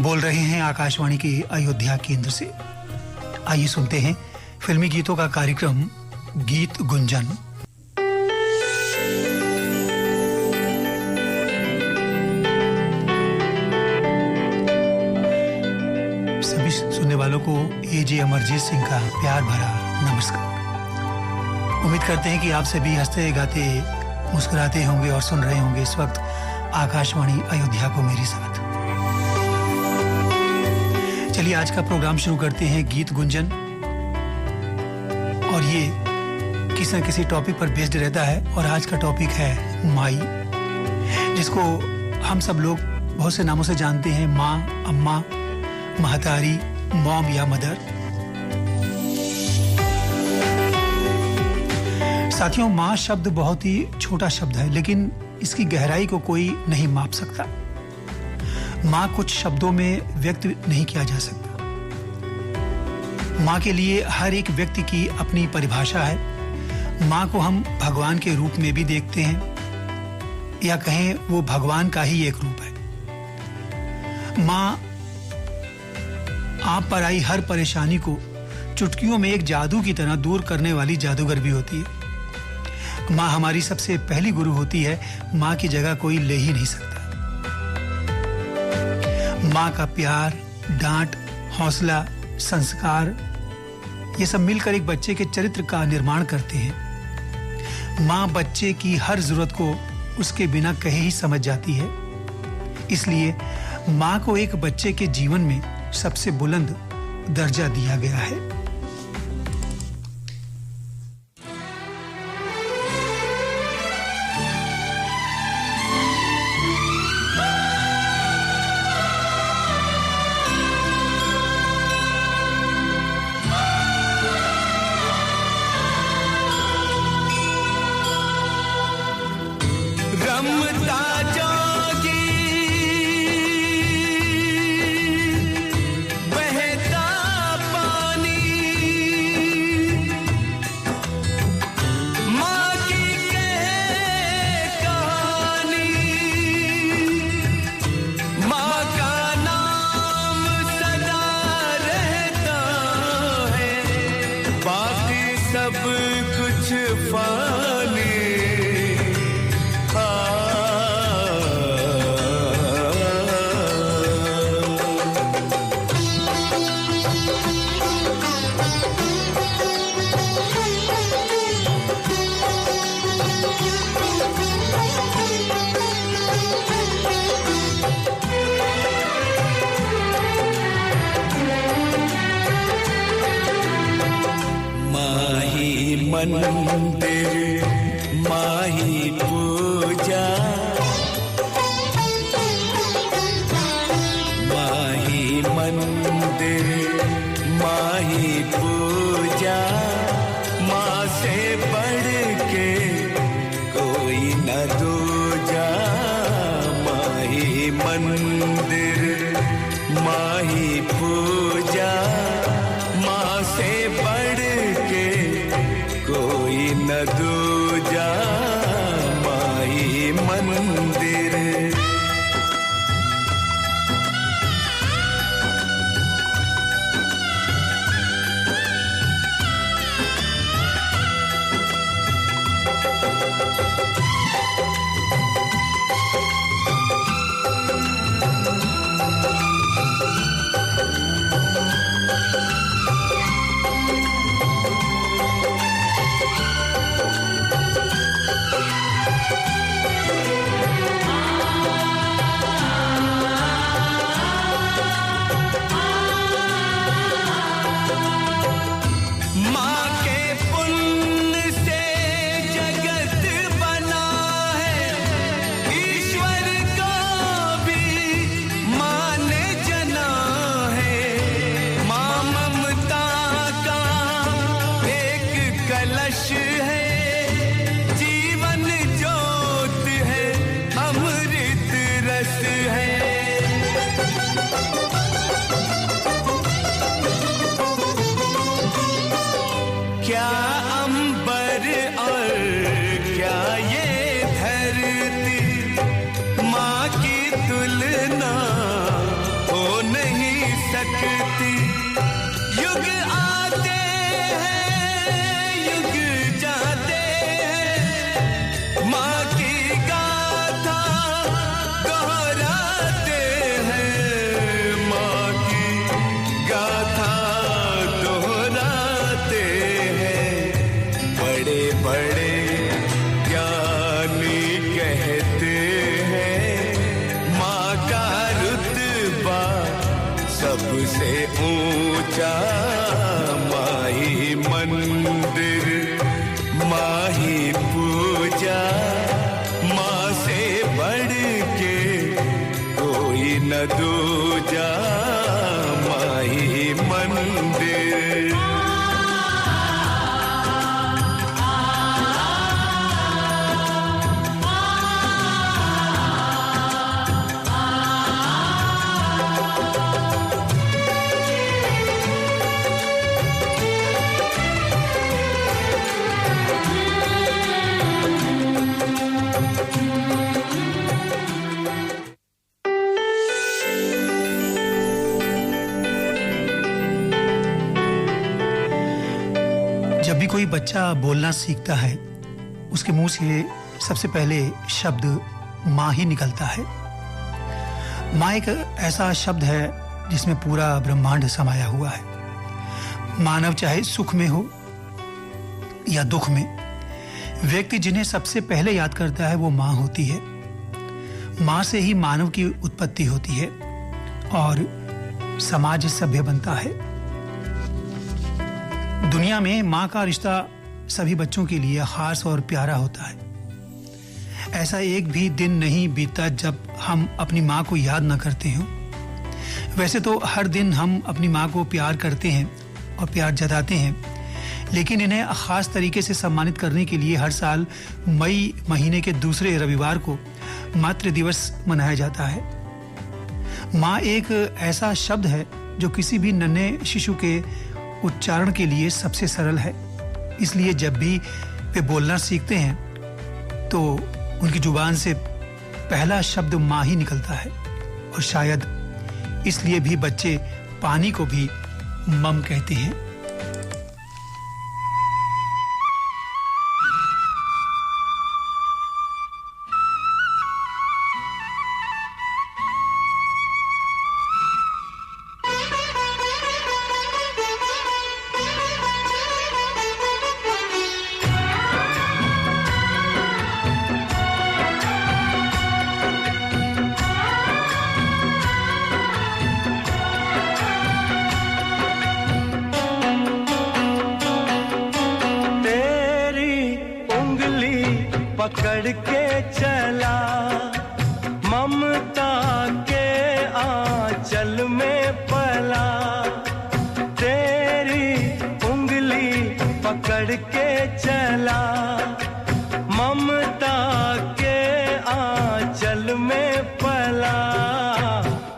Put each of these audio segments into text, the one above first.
बोल रहे हैं आकाशवाणी के अयोध्या केंद्र से। आइए सुनते हैं फिल्मी गीतों का कार्यक्रम गीत गुंजन। सभी सुनने वालों को एजे अमरजीत सिंह का प्यार भरा नमस्कार। उम्मीद करते हैं कि आप सभी हंसते गाते मुस्कुराते होंगे और सुन रहे होंगे इस वक्त आकाशवाणी अयोध्या को मेरे साथ। चलिए आज का प्रोग्राम शुरू करते हैं गीत गुंजन, और ये किसी न किसी टॉपिक पर बेस्ड रहता है। और आज का टॉपिक है माई, जिसको हम सब लोग बहुत से नामों से जानते हैं। माँ, अम्मा, महतारी, मॉम या मदर। साथियों, माँ शब्द बहुत ही छोटा शब्द है, लेकिन इसकी गहराई को कोई नहीं माप सकता। माँ कुछ शब्दों में व्यक्त नहीं किया जा सकता। माँ के लिए हर एक व्यक्ति की अपनी परिभाषा है। माँ को हम भगवान के रूप में भी देखते हैं, या कहें वो भगवान का ही एक रूप है। माँ आप पर आई हर परेशानी को चुटकियों में एक जादू की तरह दूर करने वाली जादूगर भी होती है। माँ हमारी सबसे पहली गुरु होती है। माँ की जगह कोई ले ही नहीं सकता। माँ का प्यार, डांट, हौसला, संस्कार, ये सब मिलकर एक बच्चे के चरित्र का निर्माण करते हैं। माँ बच्चे की हर जरूरत को उसके बिना कहे ही समझ जाती है। इसलिए माँ को एक बच्चे के जीवन में सबसे बुलंद दर्जा दिया गया है। मंदिर माही पूजा, माही मंदिर माही पूजा, माँ से बढ़ के कोई न दूजा। माही मंदिर माही पूजा, माँ से बढ़ के कोई न दूजा। माही मंदिर माँ के पुण्य से जगत बना, पूजा माही मंदिर माही पूजा माँ से बढ़ के कोई न दूजा माही मंदिर। जब भी कोई बच्चा बोलना सीखता है उसके मुंह से सबसे पहले शब्द माँ ही निकलता है। माँ एक ऐसा शब्द है जिसमें पूरा ब्रह्मांड समाया हुआ है। मानव चाहे सुख में हो या दुख में, व्यक्ति जिन्हें सबसे पहले याद करता है वो माँ होती है। माँ से ही मानव की उत्पत्ति होती है और समाज सभ्य बनता है। दुनिया में माँ का रिश्ता सभी बच्चों के लिए खास और प्यारा होता है। ऐसा एक भी दिन नहीं बीतता जब हम अपनी माँ को याद न करते हों। वैसे तो हर दिन हम अपनी माँ को प्यार करते हैं और प्यार जताते हैं, लेकिन इन्हें खास तरीके से सम्मानित करने के लिए हर साल मई महीने के दूसरे रविवार को मातृ दिवस मनाया जाता है। माँ एक ऐसा शब्द है जो किसी भी नन्हे शिशु के उच्चारण के लिए सबसे सरल है। इसलिए जब भी वे बोलना सीखते हैं तो उनकी जुबान से पहला शब्द माँ ही निकलता है। और शायद इसलिए भी बच्चे पानी को भी मम कहते हैं। पकड़ के चला ममता के आंचल में पला, तेरी उंगली पकड़ के चला ममता के आंचल में पला।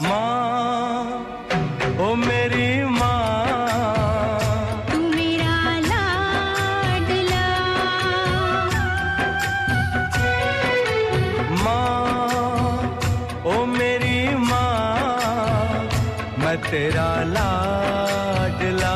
माँ ओ मेरी तेरा लाडला।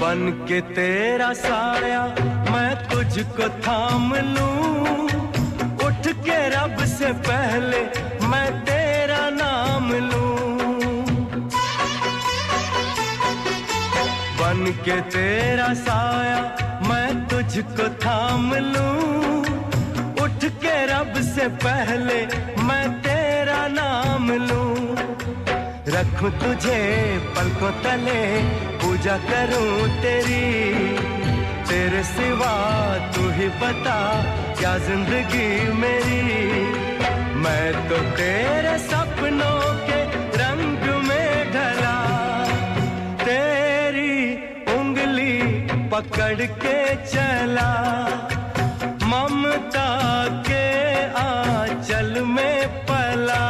बन के तेरा साया मैं तुझको थाम लूं, उठ के रब से पहले मैं तेरा नाम लूं। बन के तेरा साया मैं तुझको थाम लूं, उठ के रब से पहले मैं तेरा नाम लूं। रखूं तुझे पलकों तले पूजा करूं तेरी, तेरे सिवा तू ही बता क्या जिंदगी मेरी। मैं तो तेरे सपनों के रंग में ढला, तेरी उंगली पकड़ के चला ममता के आंचल में पला।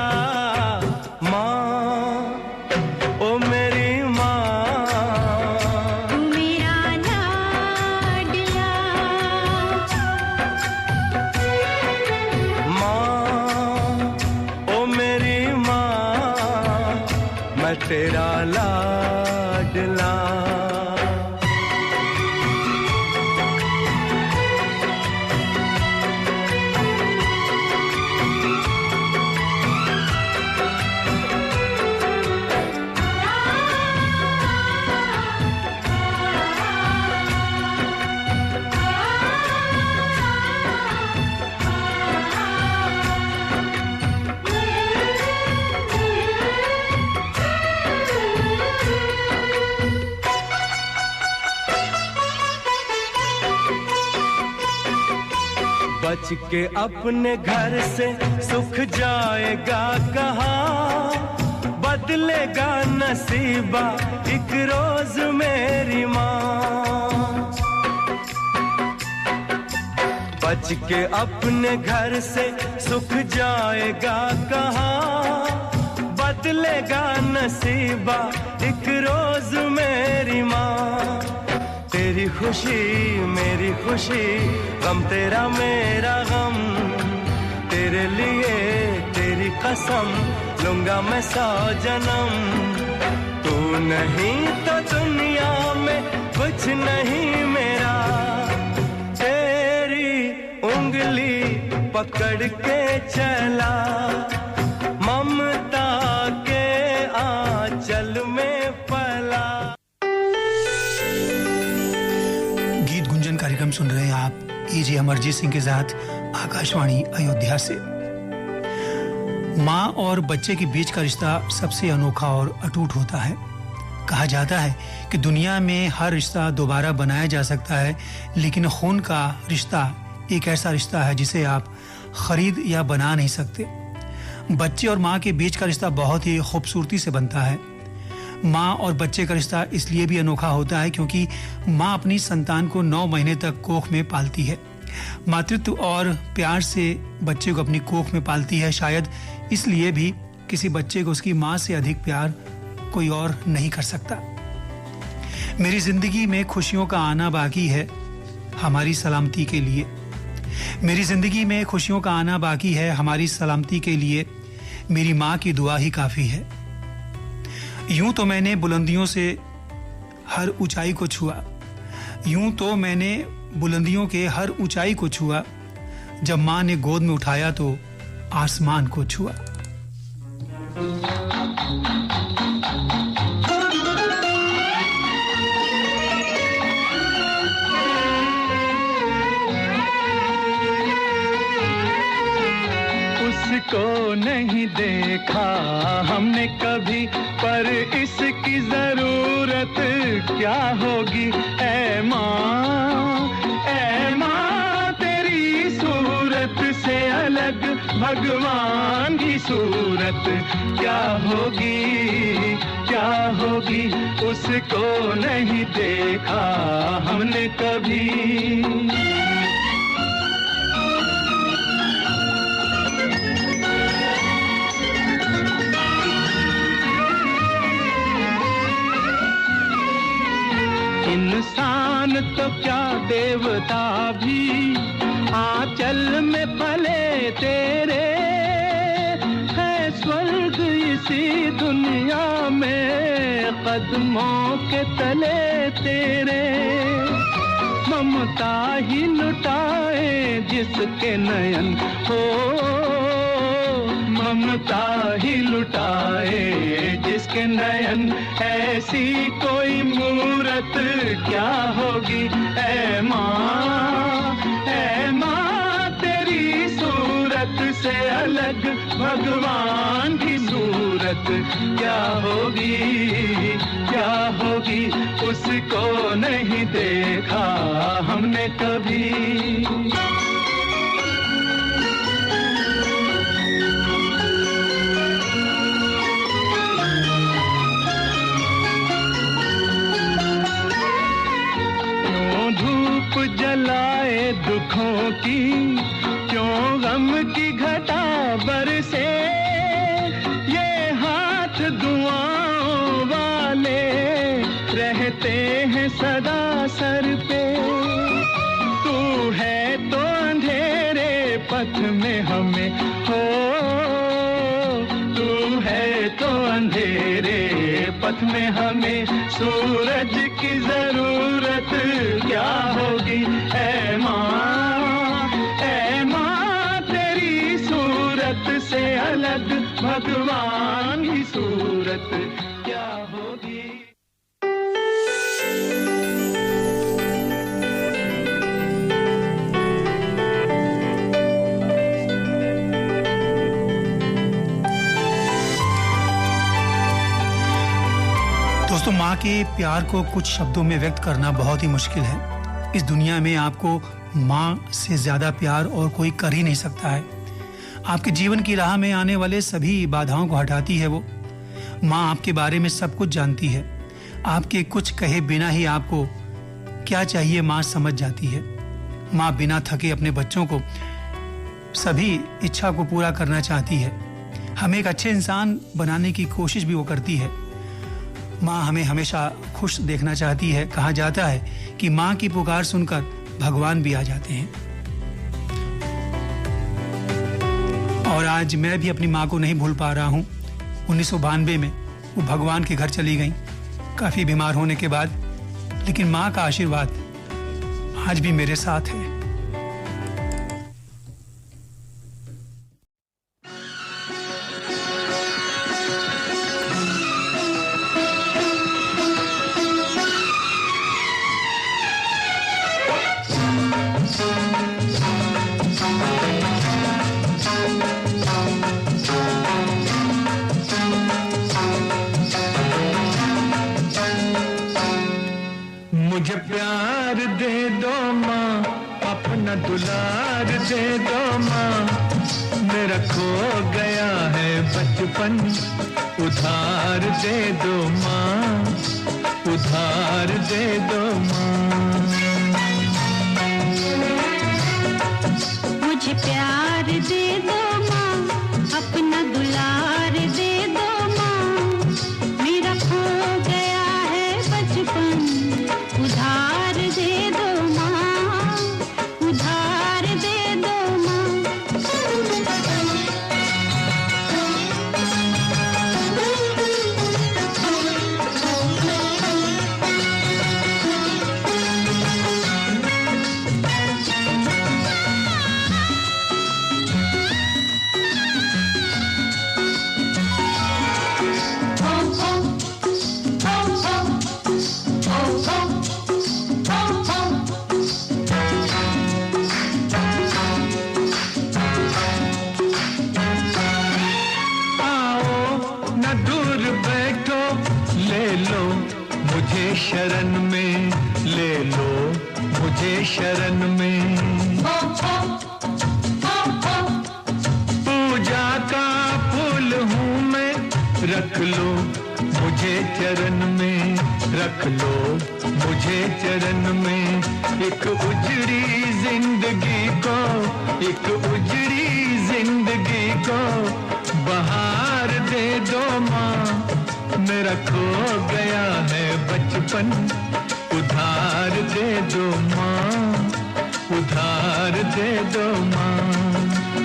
तेरा लाडला। बच के अपने घर से सुख जाएगा कहाँ, बदलेगा नसीबा एक रोज मेरी माँ। बच के अपने घर से सुख जाएगा कहाँ, बदलेगा नसीबा एक रोज मेरी माँ। तेरी खुशी मेरी खुशी, गम तेरा मेरा गम, तेरे लिए तेरी कसम लूंगा मैं 100 जन्म। तू नहीं तो दुनिया में कुछ नहीं मेरा, तेरी उंगली पकड़ के चला, ममता के आंचल में पला। गीत गुंजन कार्यक्रम सुन रहे हैं आप एजे अमरजीत सिंह के साथ आकाशवाणी अयोध्या से। माँ और बच्चे के बीच का रिश्ता सबसे अनोखा और अटूट होता है। कहा जाता है कि दुनिया में हर रिश्ता दोबारा बनाया जा सकता है, लेकिन खून का रिश्ता एक ऐसा रिश्ता है जिसे आप खरीद या बना नहीं सकते। बच्चे और माँ के बीच का रिश्ता बहुत ही खूबसूरती से बनता है। माँ और बच्चे का रिश्ता इसलिए भी अनोखा होता है क्योंकि माँ अपनी संतान को 9 महीने तक कोख में पालती है। मातृत्व और प्यार से बच्चे को अपनी कोख में पालती है। शायद इसलिए भी किसी बच्चे को उसकी माँ से अधिक प्यार कोई और नहीं कर सकता। मेरी जिंदगी में खुशियों का आना बाकी है हमारी सलामती के लिए। मेरी जिंदगी में खुशियों का आना बाकी है हमारी सलामती के लिए, मेरी माँ की दुआ ही काफी है। यूं तो मैंने बुलंदियों से हर ऊंचाई को छुआ, यूं तो मैंने बुलंदियों के हर ऊंचाई को छुआ, जब माँ ने गोद में उठाया तो आसमान को छुआ। उसको नहीं देखा हमने कभी, पर इसकी जरूरत क्या होगी। ऐ माँ तेरी सूरत से अलग भगवान की सूरत क्या होगी, क्या होगी। उसको नहीं देखा हमने कभी। इंसान तो क्या देवता भी आंचल में पले तेरे, है स्वर्ग इसी दुनिया में कदमों के तले तेरे। ममता ही लुटाए जिसके नयन हो, ममता ही लुटाए जिसके नयन, ऐसी कोई मूरत क्या होगी। ऐ माँ तेरी सूरत से अलग भगवान की सूरत क्या होगी, क्या होगी। उसको नहीं देखा हमने कभी। जलाए दुखों की, क्यों गम की घटा बरसे, ये हाथ दुआओं वाले रहते हैं सदा सर पे। तू है तो अंधेरे पथ में हमें हो, तू है तो अंधेरे पथ में हमें, सूरज की जरूरत क्या होगी। ऐ माँ तेरी सूरत से अलग भगवान की सूरत क्या होगी। दोस्तों, माँ के प्यार को कुछ शब्दों में व्यक्त करना बहुत ही मुश्किल है। इस दुनिया में आपको माँ से ज्यादा प्यार और कोई कर ही नहीं सकता है। आपके जीवन की राह में आने वाले सभी बाधाओं को हटाती है वो। माँ आपके बारे में सब कुछ जानती है। आपके कुछ कहे बिना ही आपको क्या चाहिए माँ समझ जाती है। माँ बिना थके अपने बच्चों को सभी इच्छा को पूरा करना चाहती है। हमें एक अच्छे इंसान बनाने की कोशिश भी वो करती है। माँ हमें हमेशा खुश देखना चाहती है। कहा जाता है कि माँ की पुकार सुनकर भगवान भी आ जाते हैं। और आज मैं भी अपनी माँ को नहीं भूल पा रहा हूँ। 1992 में वो भगवान के घर चली गई, काफी बीमार होने के बाद, लेकिन माँ का आशीर्वाद आज भी मेरे साथ है। मुझे प्यार दे दो माँ, अपना दुलार दे दो माँ, मेरा खो गया है बचपन, उधार दे दो माँ, उधार दे दो माँ। मुझे प्यार दे दो माँ, अपना दुलार दे दो माँ, मेरा खो गया है बचपन, उधार दे दो माँ, उधार दे दो माँ। शरण में ले लो मुझे शरण में, पूजा का फूल हूँ मैं, रख लो मुझे चरण में, रख लो मुझे चरण में। एक उजड़ी जिंदगी को, एक उजड़ी जिंदगी को बहार दे दो माँ, मेरा खो गया है बचपन, उधार दे दो माँ, उधार दे दो माँ।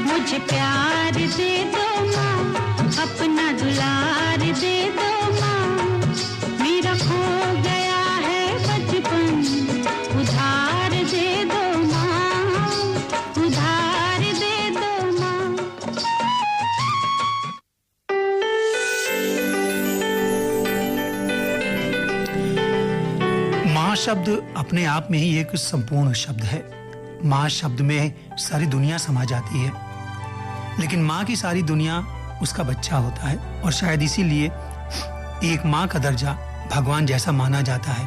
मुझे प्यार दे दो माँ, अपना दुलार दे दो माँ, मेरा खो गया है बचपन, उधार दे दो माँ, उधार दे दो माँ। माँ शब्द अपने आप में ही एक संपूर्ण शब्द है। माँ शब्द में सारी दुनिया समा जाती है, लेकिन माँ की सारी दुनिया उसका बच्चा होता है, और शायद इसीलिए एक माँ का दर्जा भगवान जैसा माना जाता है।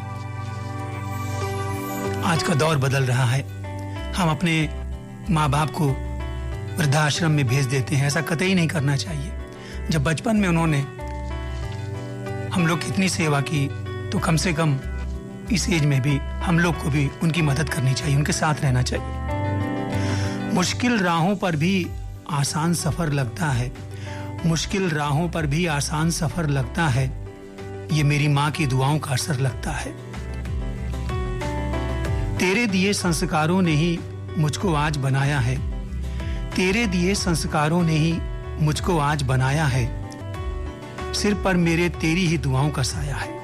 आज का दौर बदल रहा है। हम अपने माँ बाप को वृद्धाश्रम में भेज देते हैं। ऐसा कतई नहीं करना चाहिए। जब बचपन में उन्होंने हम लोग की इतनी सेवा की, तो कम से कम इस एज में भी हम लोग को भी उनकी मदद करनी चाहिए, उनके साथ रहना चाहिए। मुश्किल राहों पर भी आसान सफर लगता है, मुश्किल राहों पर भी आसान सफर लगता है, ये मेरी माँ की दुआओं का असर लगता है। तेरे दिए संस्कारों ने ही मुझको आज बनाया है, तेरे दिए संस्कारों ने ही मुझको आज बनाया है, सिर पर मेरे तेरी ही दुआओं का साया है।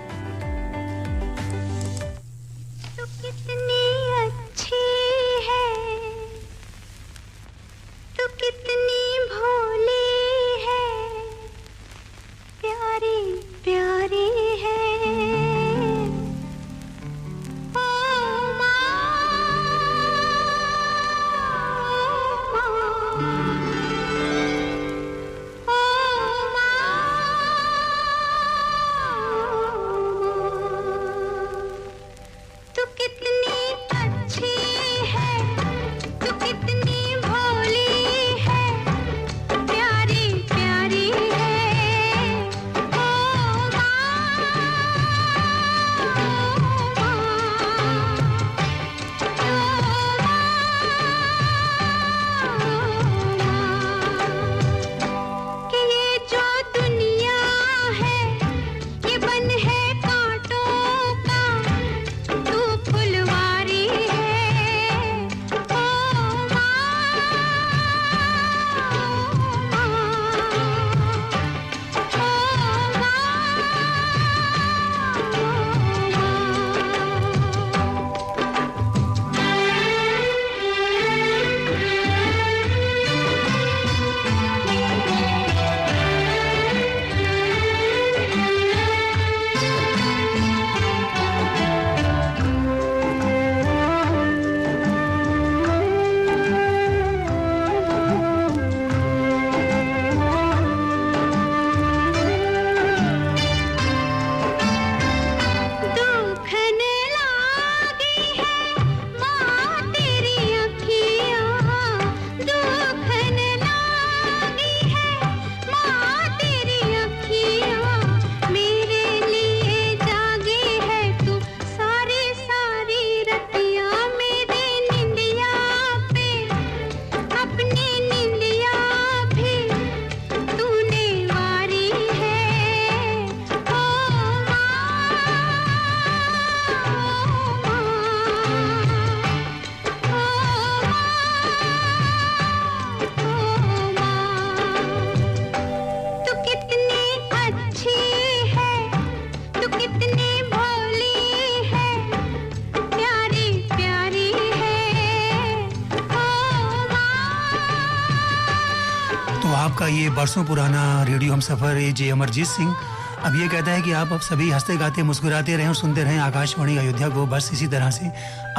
आपका ये बरसों पुराना रेडियो हमसफर जे अमरजीत सिंह अब ये कहता है कि आप अब सभी हंसते गाते मुस्कुराते रहें और सुनते रहें आकाशवाणी अयोध्या को। बस इसी तरह से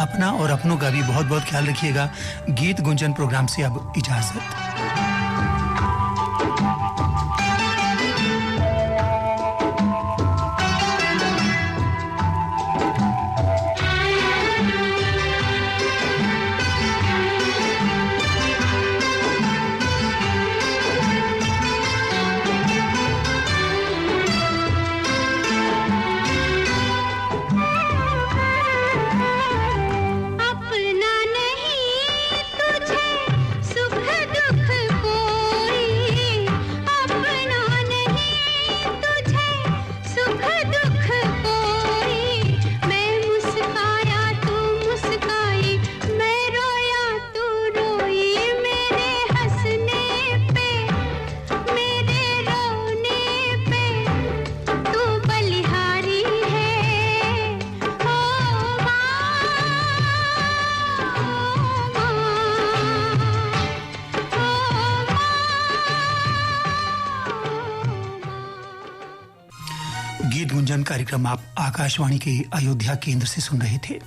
अपना और अपनों का भी बहुत बहुत ख्याल रखिएगा। गीत गुंजन प्रोग्राम से अब इजाजत। गीत गुंजन कार्यक्रम आप आकाशवाणी के अयोध्या केंद्र से सुन रहे थे।